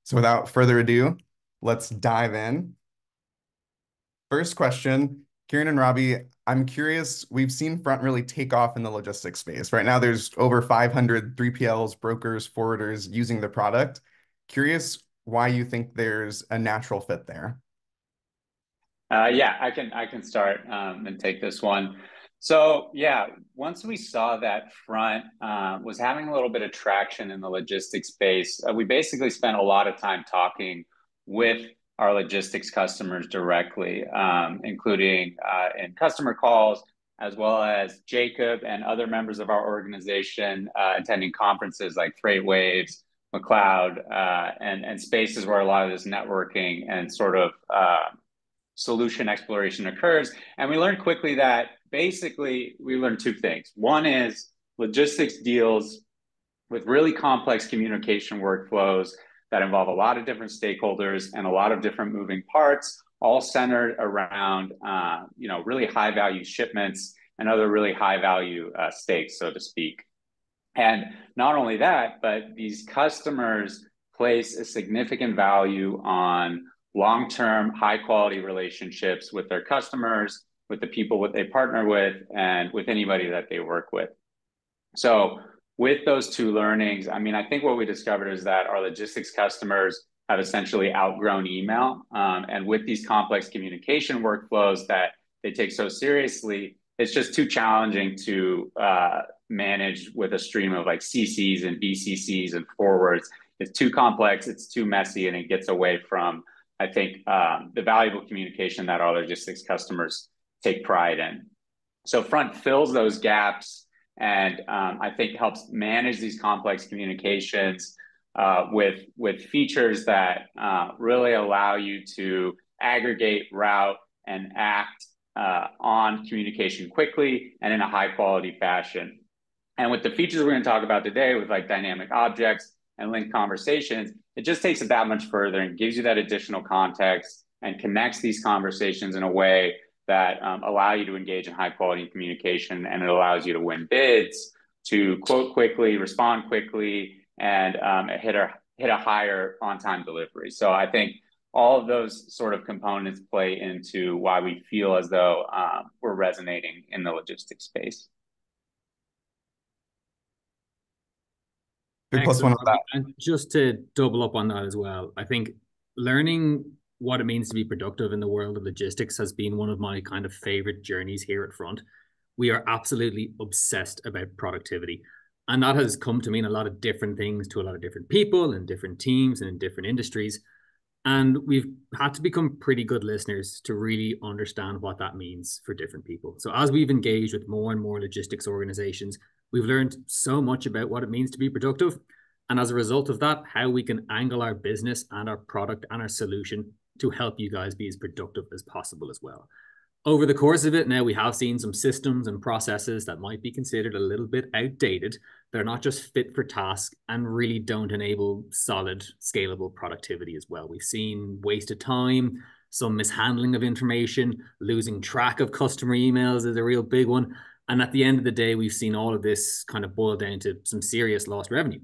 So without further ado, let's dive in. First question, Kieran and Robbie, I'm curious, we've seen Front really take off in the logistics space. Right now, there's over 500 3PLs, brokers, forwarders using the product. Curious why you think there's a natural fit there. Yeah, I can start and take this one. So yeah, once we saw that Front was having a little bit of traction in the logistics space, we basically spent a lot of time talking with our logistics customers directly, including in customer calls, as well as Jacob and other members of our organization attending conferences like FreightWaves, McLeod, and spaces where a lot of this networking and sort of solution exploration occurs. And we learned quickly that basically we learned two things. One is logistics deals with really complex communication workflows that involve a lot of different stakeholders and a lot of different moving parts, all centered around really high value shipments and other really high value stakes, so to speak. And not only that, but these customers place a significant value on long-term, high-quality relationships with their customers, with the people that they partner with, and with anybody that they work with. So with those two learnings, I mean, I think what we discovered is that our logistics customers have essentially outgrown email. And with these complex communication workflows that they take so seriously, it's just too challenging to manage with a stream of like CCs and BCCs and forwards. It's too complex, it's too messy, and it gets away from, I think, the valuable communication that our logistics customers take pride in. So Front fills those gaps and I think helps manage these complex communications with features that really allow you to aggregate, route, and act on communication quickly and in a high quality fashion. And with the features we're going to talk about today, with like dynamic objects and linked conversations, it just takes it that much further and gives you that additional context and connects these conversations in a way that allow you to engage in high quality communication, and it allows you to win bids, to quote quickly, respond quickly, and hit a higher on-time delivery. So I think all of those sort of components play into why we feel as though we're resonating in the logistics space. Big plus one Excellent, on Robbie. that. And just to double up on that as well, I think learning what it means to be productive in the world of logistics has been one of my kind of favorite journeys here at Front. We are absolutely obsessed about productivity. And that has come to mean a lot of different things to a lot of different people and different teams and in different industries. And we've had to become pretty good listeners to really understand what that means for different people. So as we've engaged with more and more logistics organizations, we've learned so much about what it means to be productive. And as a result of that, how we can angle our business and our product and our solution to help you guys be as productive as possible as well. Over the course of it, now we have seen some systems and processes that might be considered a little bit outdated. They're not just fit for task and really don't enable solid, scalable productivity as well. We've seen wasted time, some mishandling of information, losing track of customer emails is a real big one. And at the end of the day, we've seen all of this kind of boil down to some serious lost revenue.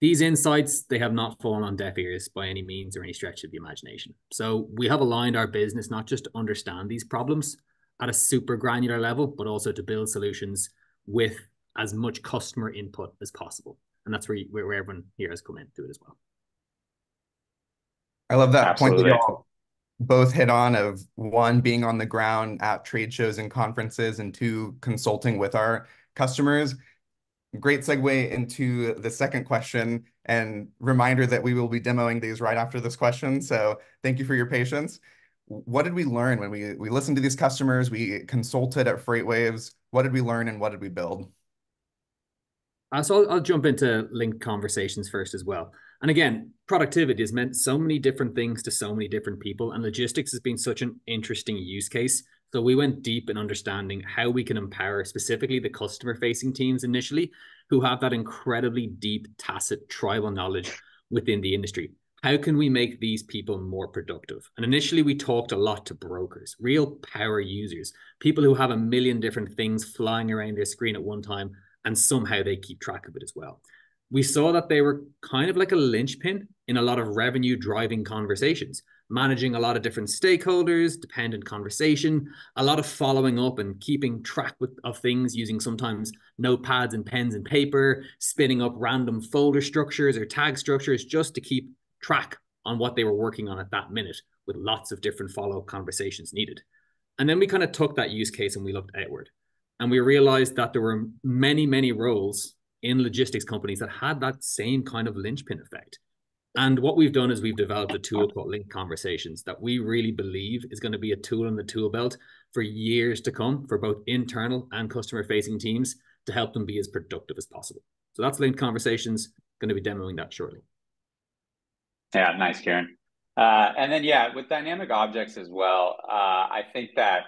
These insights, they have not fallen on deaf ears by any means or any stretch of the imagination. So we have aligned our business not just to understand these problems at a super granular level, but also to build solutions with as much customer input as possible. And that's where everyone here has come into it as well. I love that point that Absolutely. y'all both hit on, of one, being on the ground at trade shows and conferences, and two, consulting with our customers. Great segue into the second question, and reminder that we will be demoing these right after this question. So thank you for your patience. What did we learn when we listened to these customers, we consulted at FreightWaves? What did we learn and what did we build? So I'll jump into linked conversations first as well. And again, productivity has meant so many different things to so many different people, and logistics has been such an interesting use case. So we went deep in understanding how we can empower specifically the customer-facing teams initially, who have that incredibly deep, tacit, tribal knowledge within the industry. How can we make these people more productive? And initially, we talked a lot to brokers, real power users, people who have a million different things flying around their screen at one time, and somehow they keep track of it as well. We saw that they were kind of like a linchpin in a lot of revenue driving conversations, managing a lot of different stakeholders, dependent conversation, a lot of following up and keeping track of things using sometimes notepads and pens and paper, spinning up random folder structures or tag structures just to keep track on what they were working on at that minute, with lots of different follow-up conversations needed. And then we kind of took that use case and we looked outward. And we realized that there were many, many roles in logistics companies that had that same kind of linchpin effect. And what we've done is we've developed a tool called Link Conversations that we really believe is going to be a tool in the tool belt for years to come for both internal and customer facing teams to help them be as productive as possible. So that's Link Conversations. Going to be demoing that shortly. Yeah, nice, Kieran. And then, yeah, with dynamic objects as well, I think that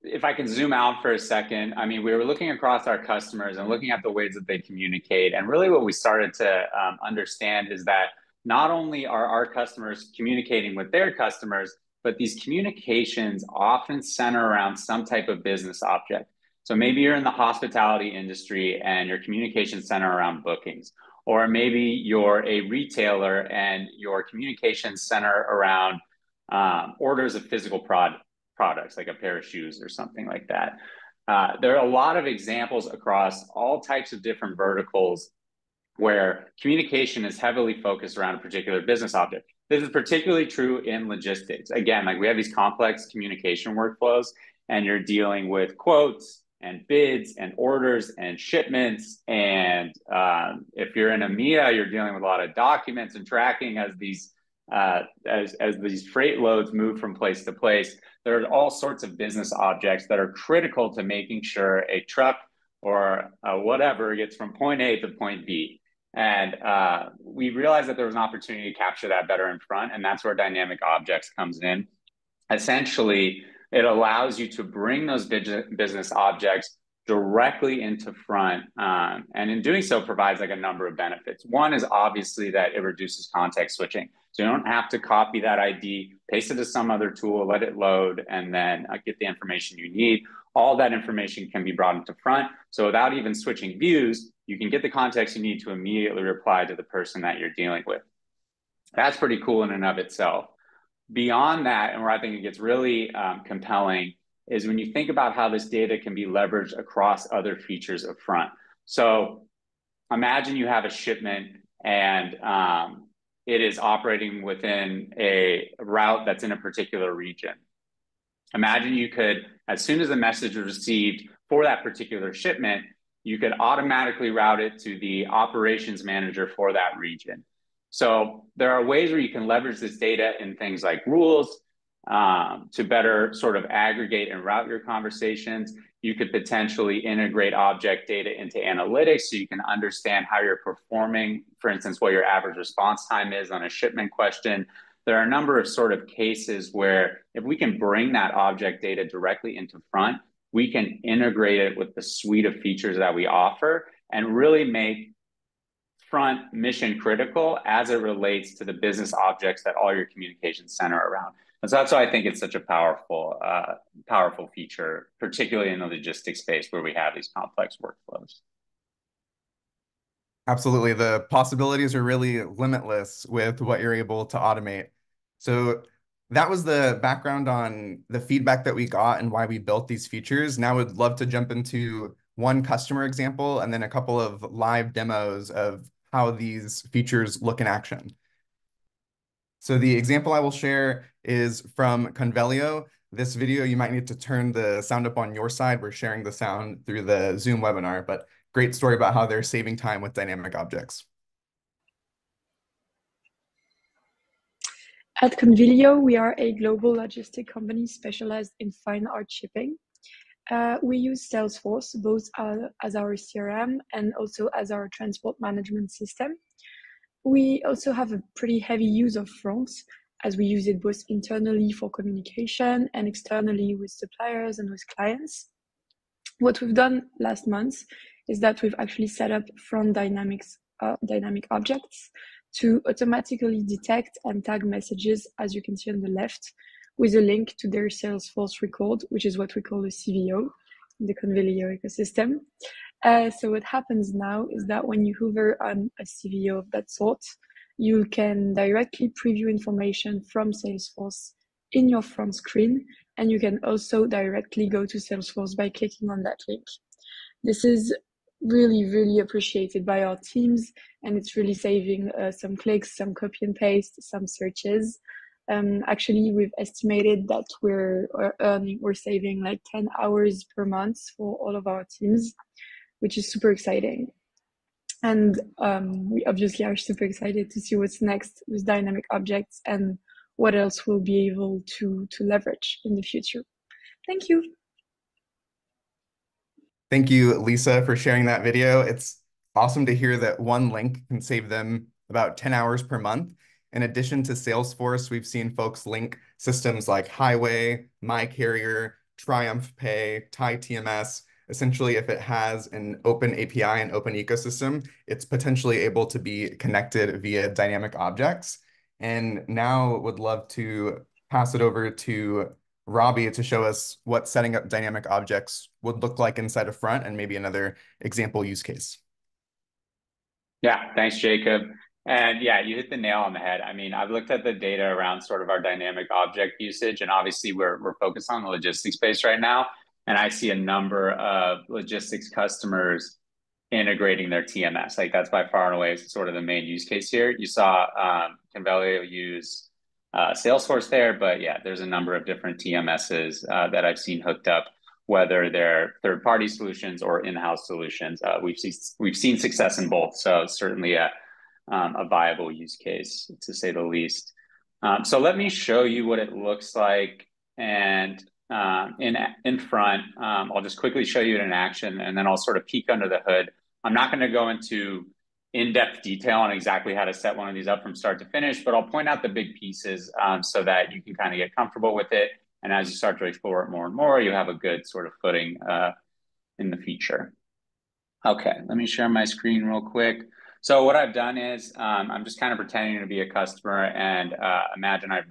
if I can zoom out for a second, I mean, we were looking across our customers and looking at the ways that they communicate. And really what we started to understand is that not only are our customers communicating with their customers, but these communications often center around some type of business object. So maybe you're in the hospitality industry and your communications center around bookings, or maybe you're a retailer and your communications center around orders of physical products, like a pair of shoes or something like that. There are a lot of examples across all types of different verticals where communication is heavily focused around a particular business object. This is particularly true in logistics. Again, like we have these complex communication workflows and you're dealing with quotes and bids and orders and shipments. And if you're in EMEA, you're dealing with a lot of documents and tracking as these freight loads move from place to place. There are all sorts of business objects that are critical to making sure a truck or whatever gets from point A to point B. And we realized that there was an opportunity to capture that better in front, and that's where dynamic objects comes in. Essentially, it allows you to bring those business objects directly into front, and in doing so provides like a number of benefits. One is obviously that it reduces context switching. So you don't have to copy that ID, paste it to some other tool, let it load, and then get the information you need. All that information can be brought into front. So without even switching views, you can get the context you need to immediately reply to the person that you're dealing with. That's pretty cool in and of itself. Beyond that, and where I think it gets really compelling, is when you think about how this data can be leveraged across other features of front. So imagine you have a shipment and it is operating within a route that's in a particular region. Imagine you could, as soon as the message is received for that particular shipment, you could automatically route it to the operations manager for that region. So there are ways where you can leverage this data in things like rules to better sort of aggregate and route your conversations. You could potentially integrate object data into analytics so you can understand how you're performing, for instance, what your average response time is on a shipment question. There are a number of sort of cases where if we can bring that object data directly into front, we can integrate it with the suite of features that we offer and really make front mission critical as it relates to the business objects that all your communications center around. And so that's why I think it's such a powerful feature, particularly in the logistics space where we have these complex workflows. Absolutely. The possibilities are really limitless with what you're able to automate. So that was the background on the feedback that we got and why we built these features. Now I'd love to jump into one customer example and then a couple of live demos of how these features look in action. So the example I will share is from Convelio. This video, you might need to turn the sound up on your side. We're sharing the sound through the Zoom webinar, but great story about how they're saving time with dynamic objects. At Convilio, we are a global logistic company specialized in fine art shipping. We use Salesforce both as our CRM and also as our transport management system. We also have a pretty heavy use of fronts, as we use it both internally for communication and externally with suppliers and with clients. What we've done last month is that we've actually set up front dynamic objects to automatically detect and tag messages, as you can see on the left, with a link to their Salesforce record, which is what we call a CVO in the Convilio ecosystem. So what happens now is that when you hover on a CVO of that sort, you can directly preview information from Salesforce in your front screen, and you can also directly go to Salesforce by clicking on that link. This is really, really appreciated by our teams, and it's really saving some clicks, some copy and paste, some searches. Actually, we've estimated that we're saving like 10 hours per month for all of our teams, which is super exciting. And we obviously are super excited to see what's next with dynamic objects and what else we'll be able to leverage in the future. Thank you. Thank you, Lisa, for sharing that video. It's awesome to hear that one link can save them about 10 hours per month. In addition to Salesforce, we've seen folks link systems like Highway, My Carrier, Triumph Pay, Thai TMS. Essentially, if it has an open API and open ecosystem, it's potentially able to be connected via dynamic objects. And now would love to pass it over to Robbie to show us what setting up dynamic objects would look like inside of Front and maybe another example use case. Yeah, thanks, Jacob. And yeah, you hit the nail on the head. I mean, I've looked at the data around sort of our dynamic object usage, and obviously we're focused on the logistics space right now. And I see a number of logistics customers integrating their TMS. Like that's by far and away sort of the main use case here. You saw Convelio use Salesforce there, but yeah, there's a number of different TMSs that I've seen hooked up, whether they're third-party solutions or in-house solutions. We've seen success in both, so certainly a viable use case, to say the least. So let me show you what it looks like, and in Front, I'll just quickly show you it in action, and then I'll sort of peek under the hood. I'm not going to go into in-depth detail on exactly how to set one of these up from start to finish, but I'll point out the big pieces so that you can kind of get comfortable with it. And as you start to explore it more and more, you have a good sort of footing in the feature. Okay, let me share my screen real quick. So what I've done is I'm just kind of pretending to be a customer, and imagine I'm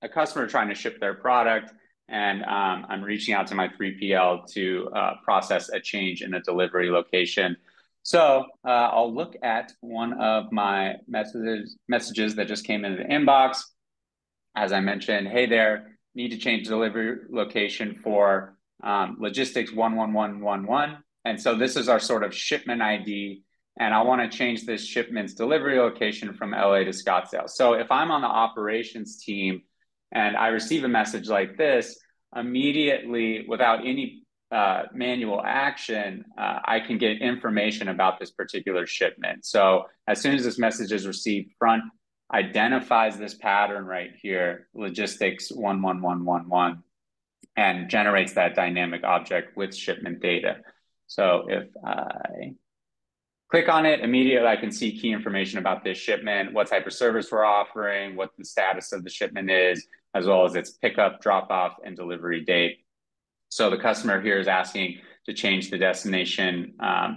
a customer trying to ship their product, and I'm reaching out to my 3PL to process a change in a delivery location. So I'll look at one of my messages that just came into the inbox. As I mentioned, hey there, need to change delivery location for logistics 11111. And so this is our sort of shipment ID. And I want to change this shipment's delivery location from LA to Scottsdale. So if I'm on the operations team and I receive a message like this, immediately, without any manual action, I can get information about this particular shipment. So as soon as this message is received, Front identifies this pattern right here, logistics 11111, and generates that dynamic object with shipment data. So if I click on it, immediately I can see key information about this shipment, what type of service we're offering, what the status of the shipment is, as well as its pickup, drop-off, and delivery date. So the customer here is asking to change the destination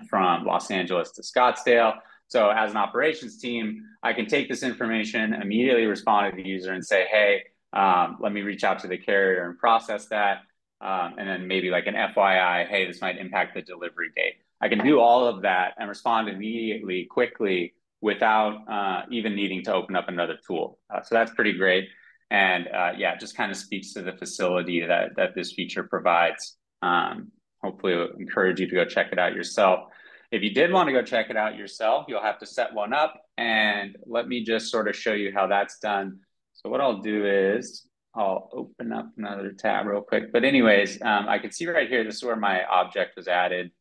from Los Angeles to Scottsdale. So as an operations team, I can take this information, immediately respond to the user and say, hey, let me reach out to the carrier and process that. And then maybe like an FYI, hey, this might impact the delivery date. I can do all of that and respond immediately, quickly, without even needing to open up another tool. So that's pretty great. And yeah, it just kind of speaks to the facility that this feature provides. Hopefully it'll encourage you to go check it out yourself. If you did want to go check it out yourself, you'll have to set one up. And let me just sort of show you how that's done. So what I'll do is I'll open up another tab real quick. But anyways, I can see right here, this is where my object was added.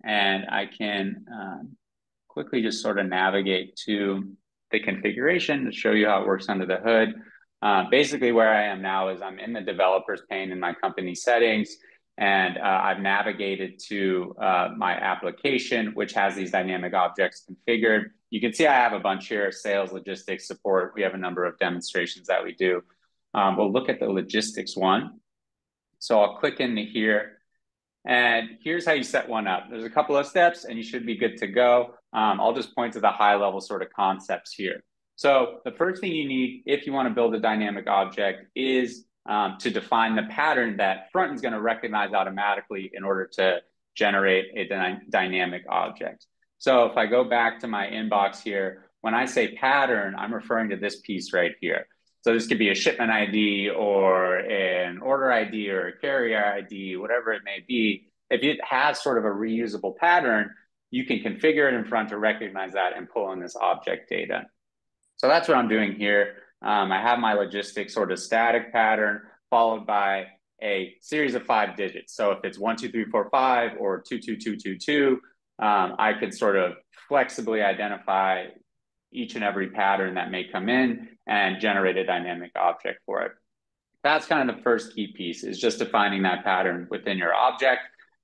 And I can quickly just sort of navigate to the configuration to show you how it works under the hood. Basically where I am now is I'm in the developers pane in my company settings, and I've navigated to my application, which has these dynamic objects configured. You can see I have a bunch here: sales, logistics, support. We have a number of demonstrations that we do. We'll look at the logistics one. So I'll click into here, and here's how you set one up. There's a couple of steps and you should be good to go. I'll just point to the high level sort of concepts here. So the first thing you need if you want to build a dynamic object is to define the pattern that Front is going to recognize automatically in order to generate a dynamic object. So if I go back to my inbox here, when I say pattern, I'm referring to this piece right here. So this could be a shipment ID or an order ID or a carrier ID, whatever it may be. If it has sort of a reusable pattern, you can configure it in front to recognize that and pull in this object data. So that's what I'm doing here. I have my logistics sort of static pattern followed by a series of 5 digits. So if it's 1, 2, 3, 4, 5 or 2, 2, 2, 2, 2, I could sort of flexibly identify each and every pattern that may come in and generate a dynamic object for it. That's kind of the first key piece, is just defining that pattern within your object.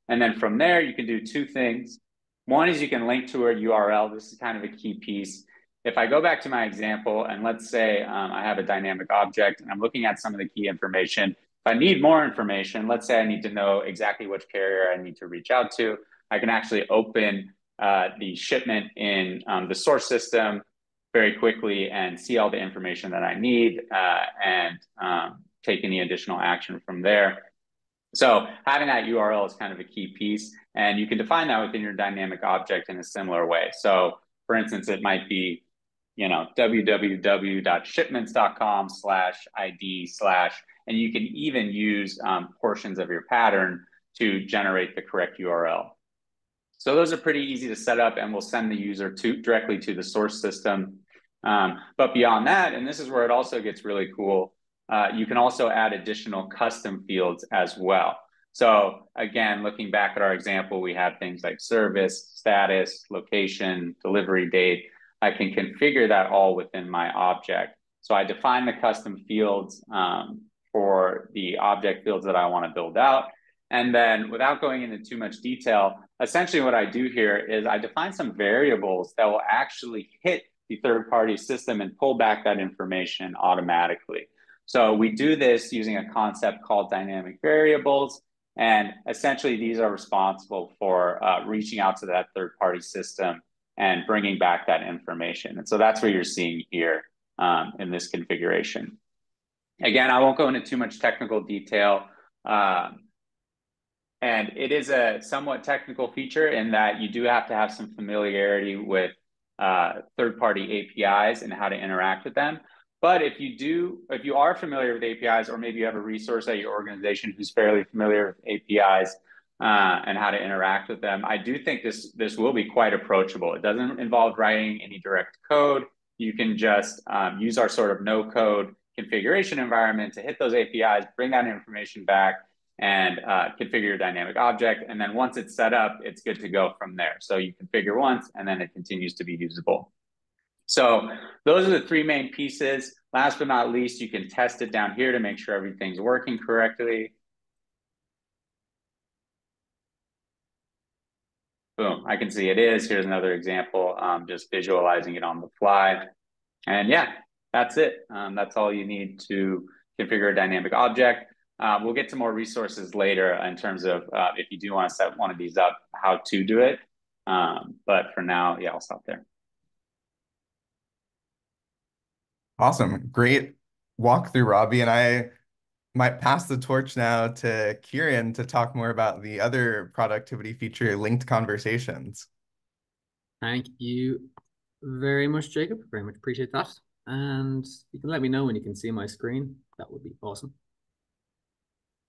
And then from there, you can do 2 things. One is you can link to a URL. This is kind of a key piece. If I go back to my example, and let's say I have a dynamic object and I'm looking at some of the key information. If I need more information, let's say I need to know exactly which carrier I need to reach out to, I can actually open the shipment in the source system very quickly and see all the information that I need and take any additional action from there. So having that URL is kind of a key piece, and you can define that within your dynamic object in a similar way. So for instance, it might be, www.shipments.com/ID/ and you can even use portions of your pattern to generate the correct URL. So those are pretty easy to set up, and we'll send the user directly to the source system. But beyond that, and this is where it also gets really cool, you can also add additional custom fields as well. So again, looking back at our example, we have things like service, status, location, delivery date. I can configure that all within my object. So I define the custom fields for the object fields that I want to build out. And then without going into too much detail, essentially what I do here is I define some variables that will actually hit the third-party system and pull back that information automatically. So we do this using a concept called dynamic variables. And essentially, these are responsible for reaching out to that third-party system and bringing back that information. And so that's what you're seeing here in this configuration. Again, I won't go into too much technical detail. And it is a somewhat technical feature in that you do have to have some familiarity with third-party APIs and how to interact with them. But if you are familiar with APIs, or maybe you have a resource at your organization who's fairly familiar with APIs and how to interact with them, I do think this will be quite approachable. It doesn't involve writing any direct code. You can just use our sort of no-code configuration environment to hit those APIs, bring that information back, and configure your dynamic object. And then once it's set up, it's good to go from there. So you configure once, and then it continues to be usable. So those are the 3 main pieces. Last but not least, you can test it down here to make sure everything's working correctly. Boom, I can see it is. Here's another example, just visualizing it on the fly. And yeah, that's it. That's all you need to configure a dynamic object. We'll get to more resources later in terms of if you do want to set one of these up, how to do it. But for now, yeah, I'll stop there. Awesome. Great walkthrough, Robbie. And I might pass the torch now to Kieran to talk more about the other productivity feature, linked conversations. Thank you very much, Jacob. Very much appreciate that. And you can let me know when you can see my screen. That would be awesome.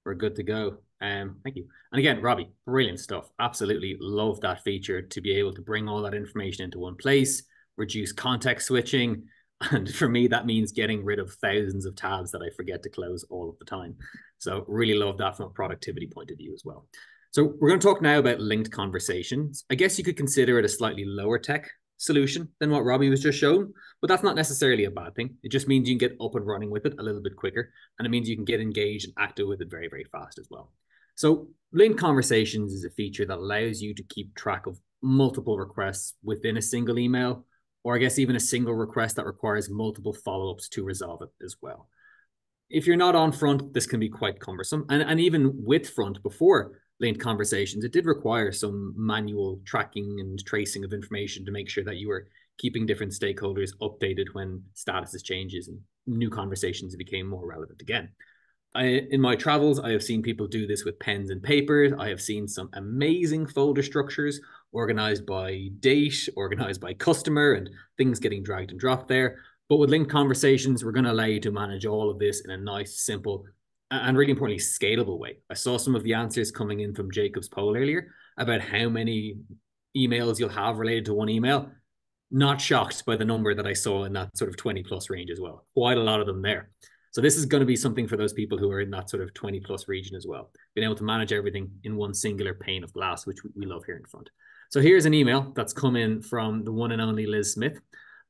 We're good to go. Thank you. And again, Robbie, brilliant stuff. Absolutely love that feature to be able to bring all that information into one place, reduce context switching. And for me, that means getting rid of thousands of tabs that I forget to close all of the time. So really love that from a productivity point of view as well. So we're going to talk now about linked conversations. I guess you could consider it a slightly lower tech solution than what Robbie was just showing, but that's not necessarily a bad thing. It just means you can get up and running with it a little bit quicker, and it means you can get engaged and active with it very, very fast as well. So linked conversations is a feature that allows you to keep track of multiple requests within a single email, or I guess even a single request that requires multiple follow-ups to resolve it as well. If you're not on front, this can be quite cumbersome. And even with front, before linked conversations, it did require some manual tracking and tracing of information to make sure that you were keeping different stakeholders updated when statuses changes and new conversations became more relevant again. In my travels, I have seen people do this with pens and papers. I have seen some amazing folder structures organized by date, organized by customer, and things getting dragged and dropped there. But with linked conversations, we're going to allow you to manage all of this in a nice, simple, and really importantly, scalable way. I saw some of the answers coming in from Jacob's poll earlier about how many emails you'll have related to one email. Not shocked by the number that I saw in that sort of 20 plus range as well. Quite a lot of them there. So this is going to be something for those people who are in that sort of 20 plus region as well. Being able to manage everything in one singular pane of glass, which we love here in front. So here's an email that's come in from the one and only Liz Smith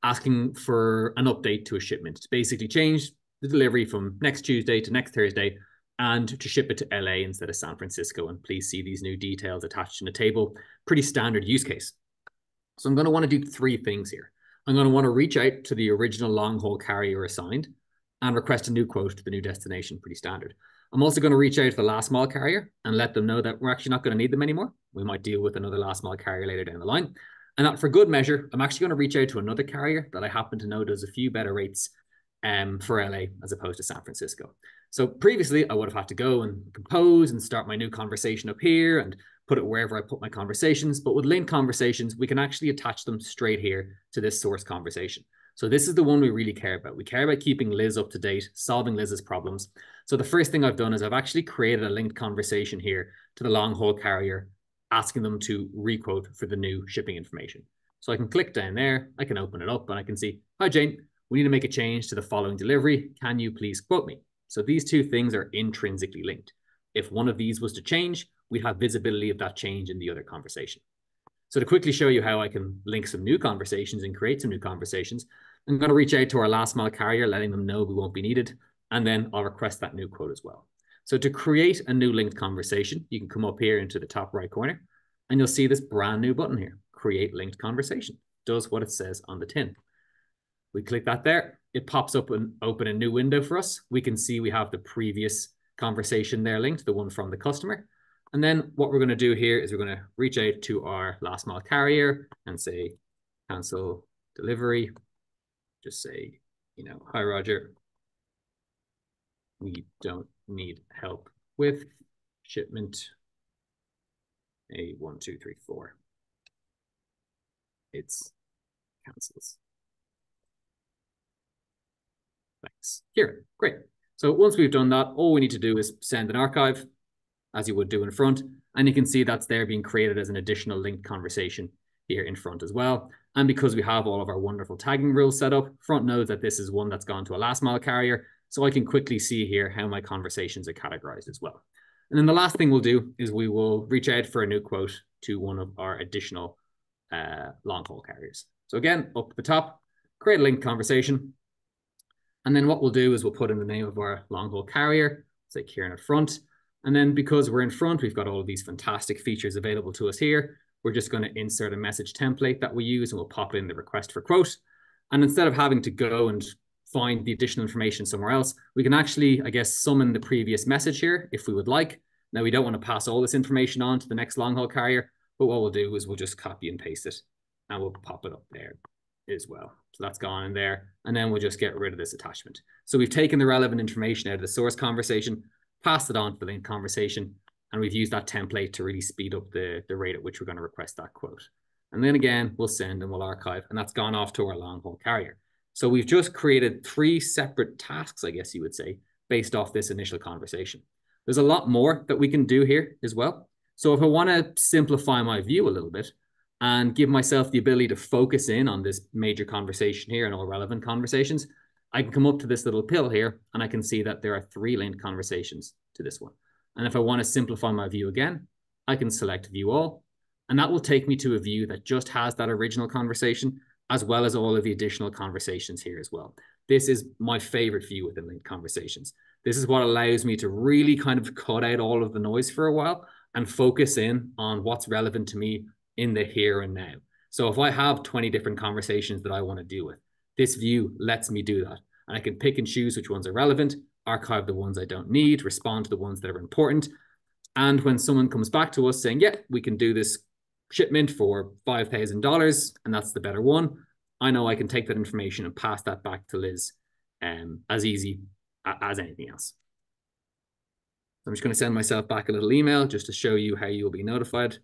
asking for an update to a shipment. To basically change the delivery from next Tuesday to next Thursday and to ship it to LA instead of San Francisco. And please see these new details attached in a table. Pretty standard use case. So I'm going to want to do three things here. I'm going to want to reach out to the original long haul carrier assigned and request a new quote to the new destination, pretty standard. I'm also going to reach out to the last mile carrier and let them know that we're actually not going to need them anymore. We might deal with another last mile carrier later down the line. And that for good measure, I'm actually going to reach out to another carrier that I happen to know does a few better rates for LA as opposed to San Francisco. So previously I would have had to go and compose and start my new conversation up here and put it wherever I put my conversations. But with linked conversations, we can actually attach them straight here to this source conversation. So this is the one we really care about. We care about keeping Liz up to date, solving Liz's problems. So the first thing I've done is I've actually created a linked conversation here to the long haul carrier, asking them to requote for the new shipping information. So I can click down there, I can open it up and I can see, hi Jane, we need to make a change to the following delivery. Can you please quote me? So these two things are intrinsically linked. If one of these was to change, we'd have visibility of that change in the other conversation. So to quickly show you how I can link some new conversations and create some new conversations, I'm going to reach out to our last mile carrier, letting them know we won't be needed. And then I'll request that new quote as well. So to create a new linked conversation, you can come up here into the top right corner and you'll see this brand new button here, create linked conversation. Does what it says on the tin. We click that there. It pops up and open a new window for us. We can see we have the previous conversation there linked, the one from the customer. And then what we're going to do here is we're going to reach out to our last mile carrier and say, cancel delivery. Just say, hi, Roger. We don't need help with shipment A1234. It's cancels. Thanks. Here, great. So once we've done that, all we need to do is send an archive, as you would do in front, and you can see that's there being created as an additional linked conversation here in front as well. And because we have all of our wonderful tagging rules set up, front knows that this is one that's gone to a last mile carrier, so I can quickly see here how my conversations are categorized as well. And then the last thing we'll do is we will reach out for a new quote to one of our additional long haul carriers. So again, up at the top, create a linked conversation. And then what we'll do is we'll put in the name of our long haul carrier, say Kieran at front. And then because we're in front, we've got all of these fantastic features available to us here. We're just going to insert a message template that we use and we'll pop in the request for quote. And instead of having to go and find the additional information somewhere else, we can actually, summon the previous message here if we would like. Now, we don't want to pass all this information on to the next long haul carrier, but what we'll do is we'll just copy and paste it and we'll pop it up there as well. So that's gone in there. And then we'll just get rid of this attachment. So we've taken the relevant information out of the source conversation, passed it on to the linked conversation, and we've used that template to really speed up the rate at which we're going to request that quote. And then again, we'll send and we'll archive, and that's gone off to our long haul carrier. So we've just created 3 separate tasks, I guess you would say, based off this initial conversation. There's a lot more that we can do here as well. So if I want to simplify my view a little bit and give myself the ability to focus in on this major conversation here and all relevant conversations, I can come up to this little pill here and I can see that there are 3 linked conversations to this one. And if I want to simplify my view again, I can select view all, and that will take me to a view that just has that original conversation as well as all of the additional conversations here as well. This is my favorite view within linked conversations. This is what allows me to really kind of cut out all of the noise for a while and focus in on what's relevant to me in the here and now. So if I have 20 different conversations that I want to deal with, this view lets me do that. And I can pick and choose which ones are relevant, archive the ones I don't need, respond to the ones that are important. And when someone comes back to us saying, yeah, we can do this shipment for $5,000, and that's the better one, I know I can take that information and pass that back to Liz as easy as anything else. I'm just going to send myself back a little email just to show you how you'll be notified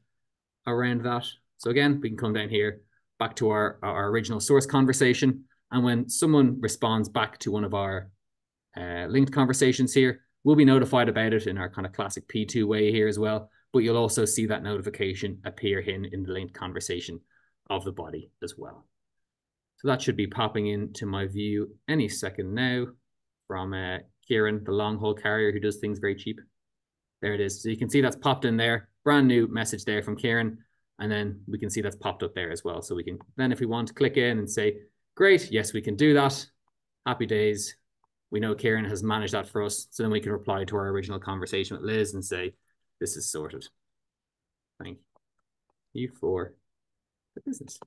around that. So again, we can come down here, back to our original source conversation. And when someone responds back to one of our linked conversations here, we'll be notified about it in our kind of classic P2 way here as well. But you'll also see that notification appear in the linked conversation of the body as well. So that should be popping into my view any second now from Kieran, the long haul carrier who does things very cheap. There it is. So you can see that's popped in there. Brand new message there from Kieran. And then we can see that's popped up there as well. So we can then, if we want, click in and say, great, yes, we can do that. Happy days. We know Kieran has managed that for us. So then we can reply to our original conversation with Liz and say, this is sorted. Thank you for the business.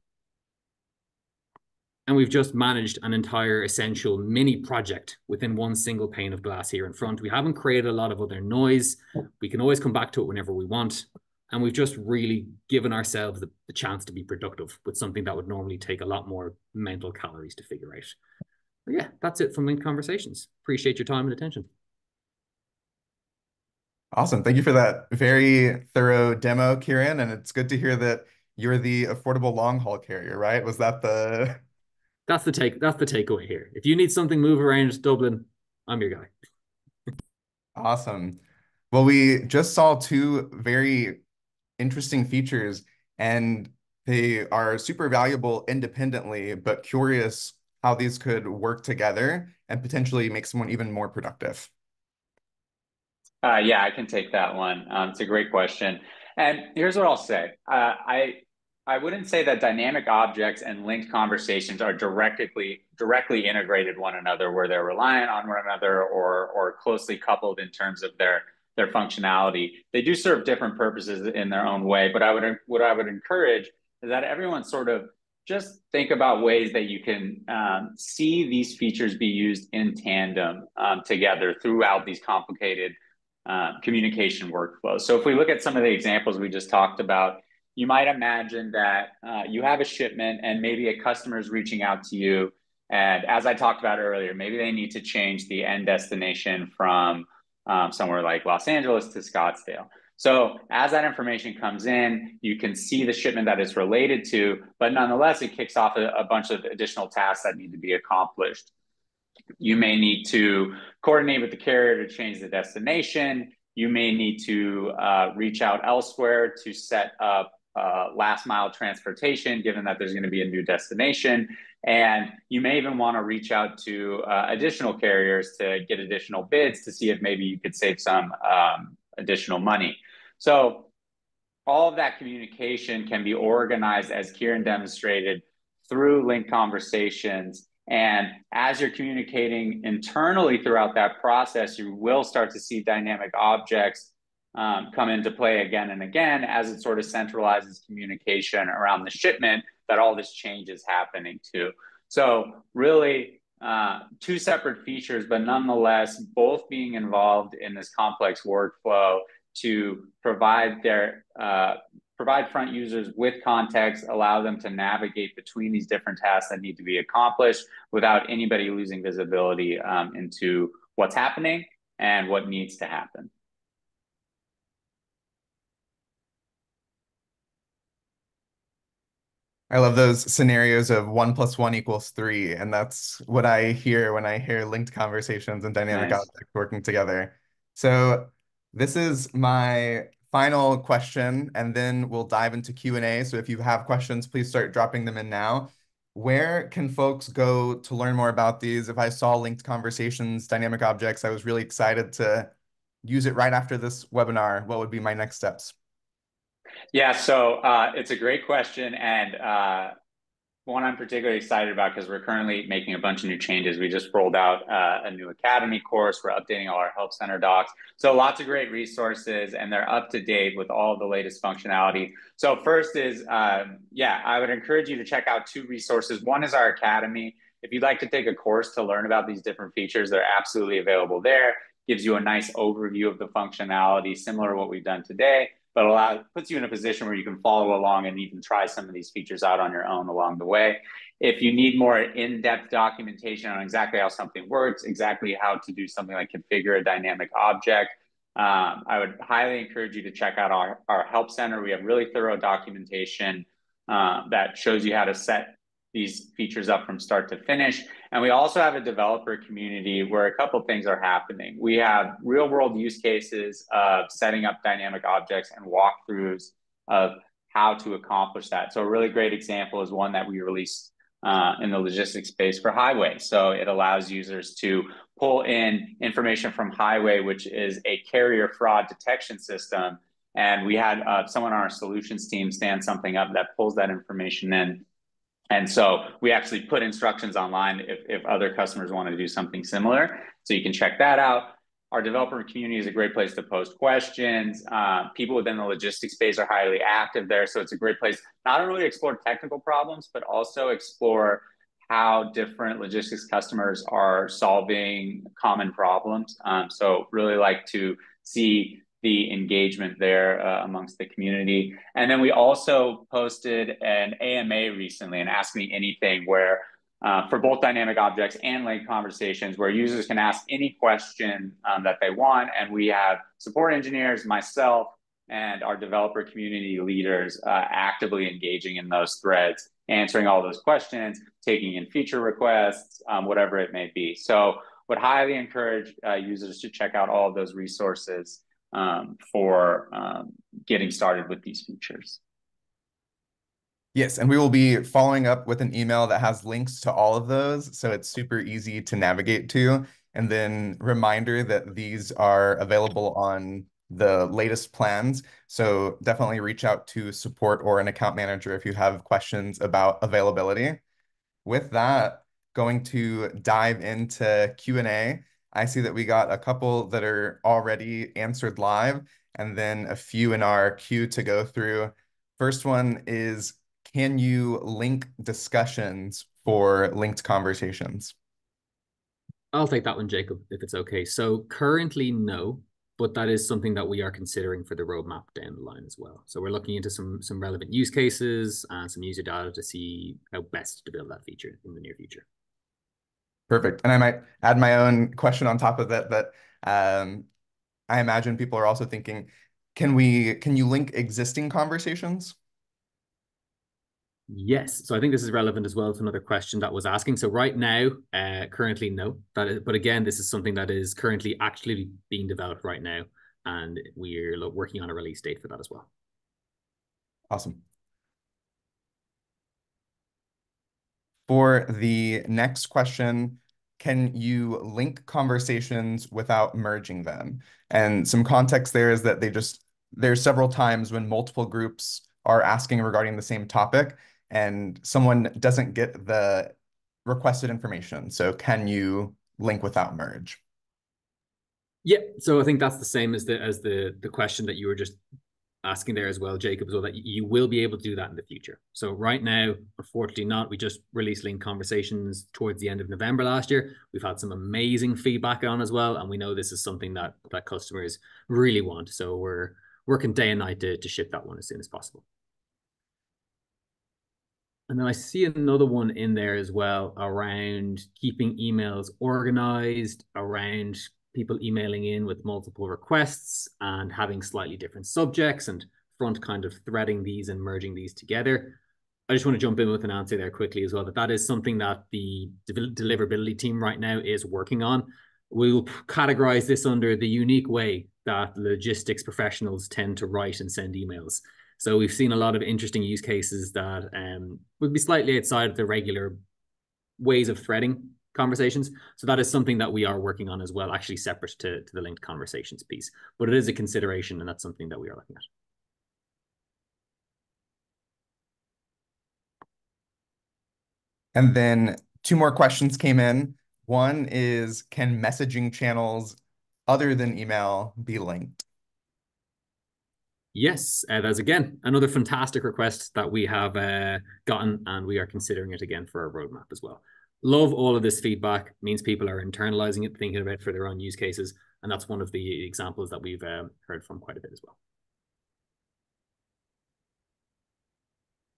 And we've just managed an entire essential mini project within one single pane of glass here in front. We haven't created a lot of other noise. We can always come back to it whenever we want. And we've just really given ourselves the chance to be productive with something that would normally take a lot more mental calories to figure out. But yeah, that's it from Linked Conversations. Appreciate your time and attention. Awesome. Thank you for that very thorough demo, Kieran. And it's good to hear that you're the affordable long haul carrier, right? Was that the... That's the takeaway here. If you need something move around Dublin, I'm your guy. Awesome. Well, we just saw two very interesting features, and they are super valuable independently, but curious how these could work together and potentially make someone even more productive. Yeah, I can take that one. It's a great question. And here's what I'll say. I wouldn't say that dynamic objects and linked conversations are directly integrated one another, where they're reliant on one another or closely coupled in terms of their functionality. They do serve different purposes in their own way, but what I would encourage is that everyone sort of just think about ways that you can see these features be used in tandem together throughout these complicated communication workflows. So if we look at some of the examples we just talked about, you might imagine that you have a shipment and maybe a customer is reaching out to you. And as I talked about earlier, maybe they need to change the end destination from somewhere like Los Angeles to Scottsdale. So as that information comes in, you can see the shipment that it's related to, but nonetheless, it kicks off a bunch of additional tasks that need to be accomplished. You may need to coordinate with the carrier to change the destination. You may need to reach out elsewhere to set up last mile transportation, given that there's going to be a new destination. And you may even want to reach out to additional carriers to get additional bids to see if maybe you could save some additional money. So all of that communication can be organized, as Kieran demonstrated, through linked conversations. And as you're communicating internally throughout that process, you will start to see dynamic objects come into play again and again as it sort of centralizes communication around the shipment that all this change is happening to. So really two separate features, but nonetheless, both being involved in this complex workflow to provide front users with context, allow them to navigate between these different tasks that need to be accomplished without anybody losing visibility into what's happening and what needs to happen. I love those scenarios of 1+1 = 3, and that's what I hear when I hear linked conversations and dynamic Nice. objects working together. So this is my final question, and then we'll dive into Q&A. So if you have questions, please start dropping them in now. Where can folks go to learn more about these? If I saw linked conversations, dynamic objects, I was really excited to use it right after this webinar. What would be my next steps? Yeah, so it's a great question, and one I'm particularly excited about because we're currently making a bunch of new changes. We just rolled out a new Academy course. We're updating all our Help Center docs. So lots of great resources, and they're up to date with all the latest functionality. So first is, yeah, I would encourage you to check out two resources. One is our Academy. If you'd like to take a course to learn about these different features, they're absolutely available there. Gives you a nice overview of the functionality, similar to what we've done today, but puts you in a position where you can follow along and even try some of these features out on your own along the way. If you need more in-depth documentation on exactly how something works, exactly how to do something like configure a dynamic object, I would highly encourage you to check out our Help Center. We have really thorough documentation that shows you how to set these features up from start to finish. And we also have a developer community where a couple things are happening. We have real world use cases of setting up dynamic objects and walkthroughs of how to accomplish that. So a really great example is one that we released in the logistics space for Highway. So it allows users to pull in information from Highway, which is a carrier fraud detection system. And we had someone on our solutions team stand something up that pulls that information in. And so we actually put instructions online if other customers want to do something similar. So you can check that out. Our developer community is a great place to post questions. People within the logistics space are highly active there. So it's a great place not only to explore technical problems, but also explore how different logistics customers are solving common problems. So really like to see the engagement there amongst the community. And then we also posted an AMA recently, an Ask Me Anything, where for both dynamic objects and link conversations, where users can ask any question that they want. And we have support engineers, myself, and our developer community leaders actively engaging in those threads, answering all those questions, taking in feature requests, whatever it may be. So would highly encourage users to check out all of those resources for getting started with these features. Yes, and we will be following up with an email that has links to all of those, so it's super easy to navigate to. And then reminder that these are available on the latest plans. So definitely reach out to support or an account manager if you have questions about availability. With that, going to dive into Q&A. I see that we got a couple that are already answered live, and then a few in our queue to go through. First one is, can you link discussions for linked conversations? I'll take that one, Jacob, if it's okay. So currently, no, but that is something that we are considering for the roadmap down the line as well. So we're looking into some relevant use cases and some user data to see how best to build that feature in the near future. Perfect. And I might add my own question on top of that, that I imagine people are also thinking, can you link existing conversations? Yes, so I think this is relevant as well to another question that was asking. So right now, currently no, but again, this is something that is currently actually being developed right now, and we're working on a release date for that as well. Awesome. For the next question, can you link conversations without merging them? And some context there is that there's several times when multiple groups are asking regarding the same topic and someone doesn't get the requested information. So can you link without merge? Yeah, so I think that's the same as the question that you were just asking there as well, Jacob, as well, that you will be able to do that in the future. So right now, unfortunately not. We just released link conversations towards the end of November last year. We've had some amazing feedback on as well, and we know this is something that customers really want. So we're working day and night to ship that one as soon as possible. And then I see another one in there as well around keeping emails organized, around people emailing in with multiple requests and having slightly different subjects, and front kind of threading these and merging these together. I just want to jump in with an answer there quickly as well, that is something that the deliverability team right now is working on. We'll categorize this under the unique way that logistics professionals tend to write and send emails. So we've seen a lot of interesting use cases that would be slightly outside of the regular ways of threading conversations. So that is something that we are working on as well, actually separate to the linked conversations piece. But it is a consideration, and that's something that we are looking at. And then two more questions came in. One is, can messaging channels other than email be linked? Yes, that's again another fantastic request that we have gotten, and we are considering it again for our roadmap as well. Love all of this feedback. It means people are internalizing it, thinking about it for their own use cases, and that's one of the examples that we've heard from quite a bit as well.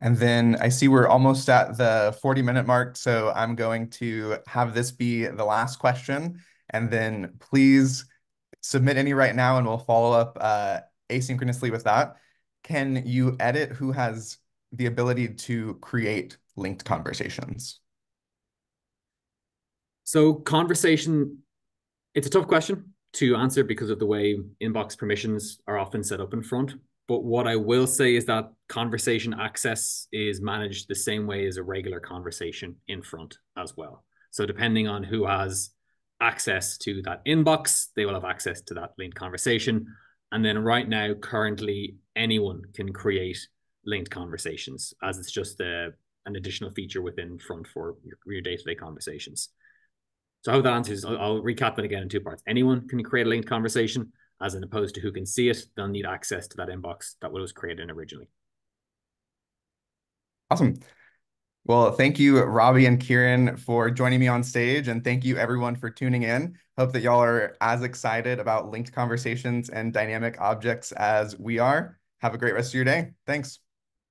And then I see we're almost at the 40-minute mark, so I'm going to have this be the last question. And then please submit any right now, and we'll follow up asynchronously with that. Can you edit who has the ability to create linked conversations? So conversation, it's a tough question to answer because of the way inbox permissions are often set up in front. But what I will say is that conversation access is managed the same way as a regular conversation in front as well. So depending on who has access to that inbox, they will have access to that linked conversation. And then right now, currently, anyone can create linked conversations, as it's just an additional feature within front for your day-to-day conversations. So I hope that answers. I'll recap that again in two parts. Anyone can create a linked conversation, as in opposed to who can see it. They'll need access to that inbox that was created originally. Awesome. Well, thank you, Robbie and Kieran, for joining me on stage, and thank you everyone for tuning in. Hope that y'all are as excited about linked conversations and dynamic objects as we are. Have a great rest of your day. Thanks.